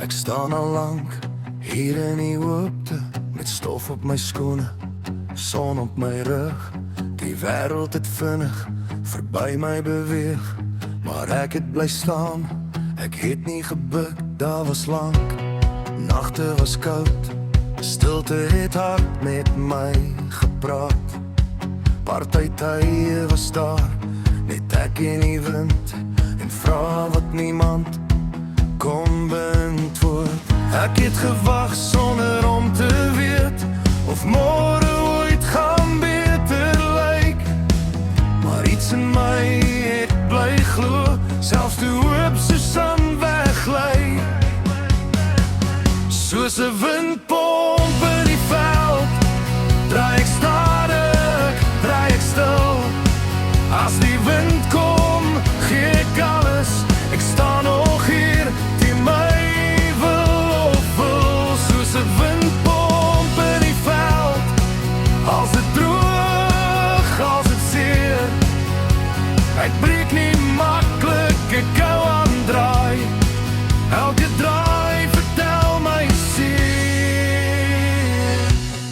Ek staan al lank hier in die hoopte, met stof op my skoene, son op my rug. Die wêreld het vinnig verby my beweeg, maar ek het bly staan, ek het nie gebuk. Daar was lank, nagte was koud, stilte het hard met my gepraat. Partytye was daar, net ek en die wind, en vrae wat niemand kon beantwoord. Ek het gewag sonder om te weet of môre ooit gaan beter lyk, maar iets in my het bly glo, selfs toe hoop soos aan weggly. Soos 'n windpomp in die veld, draai ek stadig, draai ek stil. As die wind kom, gee ek alles, ek staan nog hier, die my wil of wil. Soos 'n windpomp in die veld, als het droog, als het seer. Ek breek nie maklik, ek hou aan draai, elke draai vertel my seer.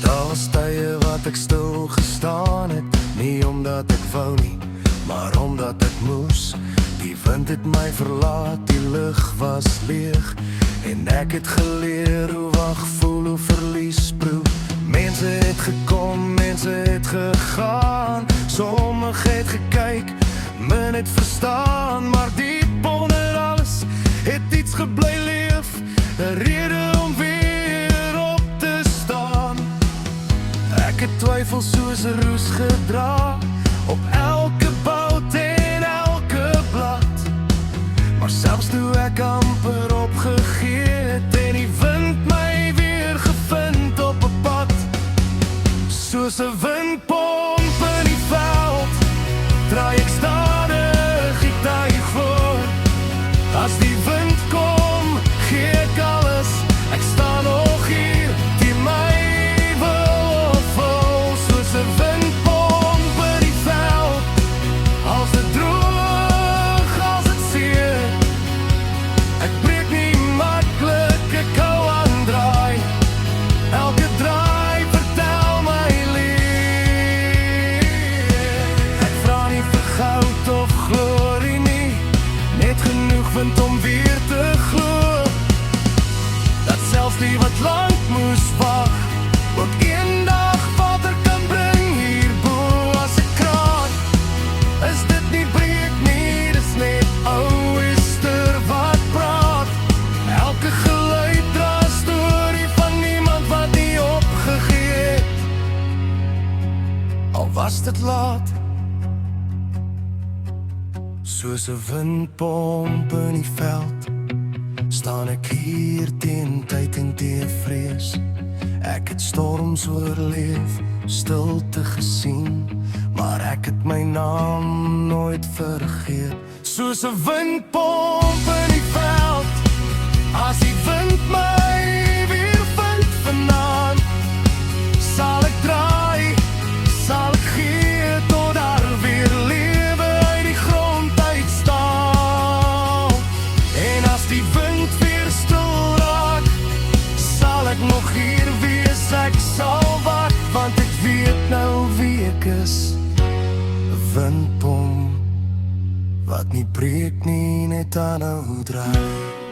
Daar was tye wat ek stil gestaan het, nie omdat ek wou nie, maar omdat ek moes. Die wind het my verlaat, die lug was leeg, en ek het geleer hoe wag voel, hoe verlies proe. Mense het gekom, mense het gegaan, sommige het gekyk, min het verstaan, maar diep onder alles het iets gebly leef, 'n rede om weer op te staan. Ek het twyfel soos 'n roes gedra, op elke bout en elke blad, maar selfs toe ek amper opgegee het, en die wind my weer gevind op 'n pad. Soos 'n windpomp in die veld, draai ek stadig, ek draai voor. As die wind kom, gee ek alles, ek staan nog hier, die my wil of wil. Soos 'n windpomp in die veld, als het droog, als het seer. Ek breek nie maklik, ek hou aan draai, elke draai vertel my leer. Ek vra nie vir goud of glorie nie, net genoeg wind om weer te glo, dat selfs die wat lank moes wag, ook eendag water kan bring hierbo. As ek kraak, is dit nie breek nie, dis net ou Ester wat praat. Elke geluid dra 'n storie van iemand wat nie opgegee het, al was dit laat. Soos 'n windpomp in die veld, staan ek hier teen tyd en teen vrees. Ek het storms oorleef, stilte gesien, maar ek het my naam nooit vergeet. Soos 'n windpomp in die veld, as die wind my weer vind vanaand, sal ek draai, sal ek gee, tot daar weer lewe uit die grond uitstaan. En as die wind weer stil raak, sal ek nog hier wees, ek sal wag, want ek weet nou wie ek is. 'n Windpomp wat nie breek nie, net aanhou draai.